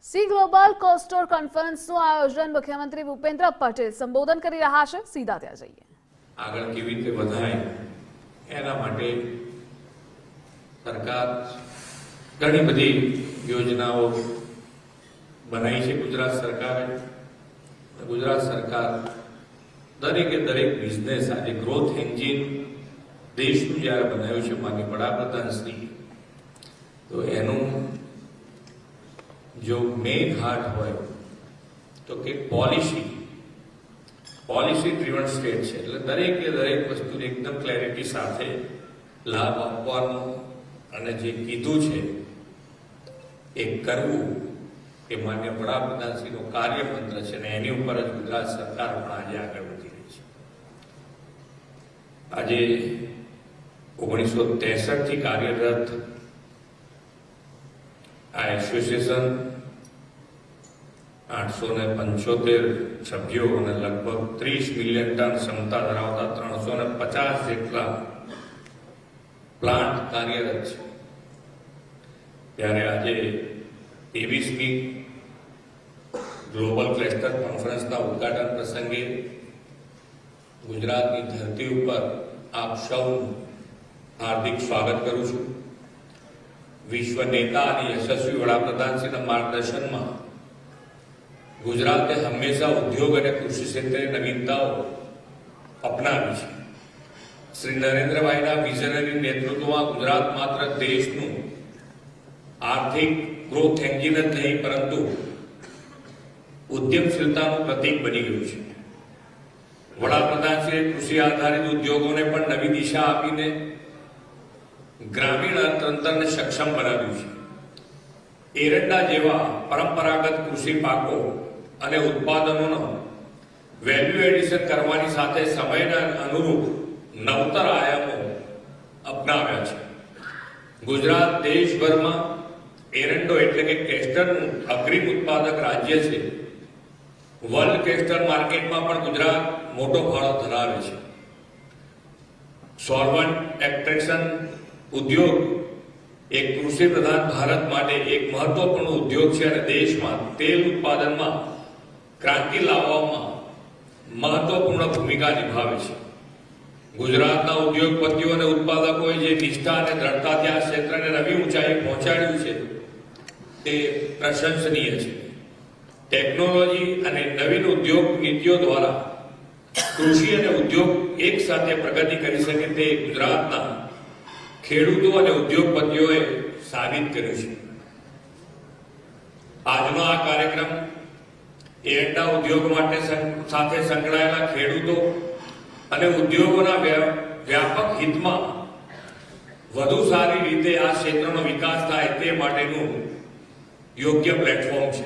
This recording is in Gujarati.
સી ગ્લોબલ કોસ્ટોર કોન્ફરન્સનું આયોજન મુખ્યમંત્રી ભૂપેન્દ્ર પટેલ સંબોધન કરી રહ્યા છે। સીધા ત્યાં જઈએ। આગળ કેવી રીતે વધાય એના માટે સરકાર ઘણી બધી યોજનાઓ બનાવી છે। ગુજરાત સરકાર દરેકે દરેક બિઝનેસ આજે ગ્રોથ એન્જિન દેશનું જ્યારે બનાવ્યું છે માનનીય વડાપ્રધાનશ્રી, તો એનું જો મેઇન હાર્ટ હોય તો કે પોલિસી ડ્રીવન સ્ટેટ છે, એટલે દરેકે દરેક વસ્તુને એકદમ ક્લેરિટી સાથે લાભ આપવાનો અને જે કીધું છે એ કરવું એ માન્ય વડાપ્રધાનશ્રીનું કાર્યમંત્ર છે અને એની ઉપર જ ગુજરાત સરકાર પણ આજે આગળ વધી રહી છે। આજે 1963 થી કાર્યરત આ એસોસિએશન 875 સભ્યો અને લગભગ 30 મિલિયન ટન ક્ષમતા ધરાવતા 350 જેટલા પ્લાન્ટ કાર્યરત છે। ત્યારે આજે 23મી ગ્લોબલ ક્લસ્ટર કોન્ફરન્સના ઉદઘાટન પ્રસંગે ગુજરાતની ધરતી ઉપર આપ સૌનું હાર્દિક સ્વાગત કરું છું। વિશ્વ નેતા અને યશસ્વી વડાપ્રધાનશ્રીના માર્ગદર્શનમાં ગુજરાતે હંમેશા ઉદ્યોગ અને કૃષિ ક્ષેત્રે નવીનતાઓ અપનાવી છે। શ્રી નરેન્દ્રભાઈના વિઝનરી નેતૃત્વમાં ગુજરાત માત્ર દેશનું આર્થિક ગ્રોથ એન્જિન જ નહીં પરંતુ ઉદ્યમશીલતાનું પ્રતીક બની ગયું છે। વડાપ્રધાનશ્રીએ કૃષિ આધારિત ઉદ્યોગોને પણ નવી દિશા આપીને ગ્રામીણ અર્થતંત્રને સક્ષમ બનાવ્યું છે। એરંડા જેવા પરંપરાગત કૃષિ પાકો અને ઉત્પાદનોનો વેલ્યુ એડિશન કરવાની સાથે સમયના અનુરૂપ નવતર આયામો અપનાવ્યા છે। ગુજરાત દેશભરમાં એરંડો એટલે કે કેસ્ટરનું અગ્રીમ ઉત્પાદક રાજ્ય છે। વર્લ્ડ કેસ્ટર માર્કેટમાં પણ ગુજરાત મોટો ફાળો ધરાવે છે। સોલ્વન્ટ એક્સટ્રેક્શન ઉદ્યોગ એક કૃષિ પ્રધાન ભારત માટે એક મહત્વપૂર્ણ ઉદ્યોગ છે અને દેશમાં તેલ ઉત્પાદનમાં ક્રાંતિ લાવવામાં મહત્વપૂર્ણ ભૂમિકા નિભાવે છે। ગુજરાતના ઉદ્યોગપતિઓ અને ઉત્પાદકોએ જે નિષ્ઠા અને દ્રઢતાથી આ ક્ષેત્રને નવી ઊંચાઈ પહોંચાડ્યું છે તે પ્રશંસનીય છે। ટેકનોલોજી અને નવીન ઉદ્યોગ નીતિઓ દ્વારા કૃષિ અને ઉદ્યોગ એક સાથે પ્રગતિ કરી શકે તે ગુજરાતના ખેડૂતો અને ઉદ્યોગપતિઓએ સાબિત કર્યું છે। આજનો આ કાર્યક્રમ એરંડા ઉદ્યોગ માટે સાથે સંકળાયેલા ખેડૂતો અને ઉદ્યોગોના વ્યાપક હિતમાં વધુ સારી રીતે આ ક્ષેત્રનો વિકાસ થાય તે માટેનું યોગ્ય પ્લેટફોર્મ છે।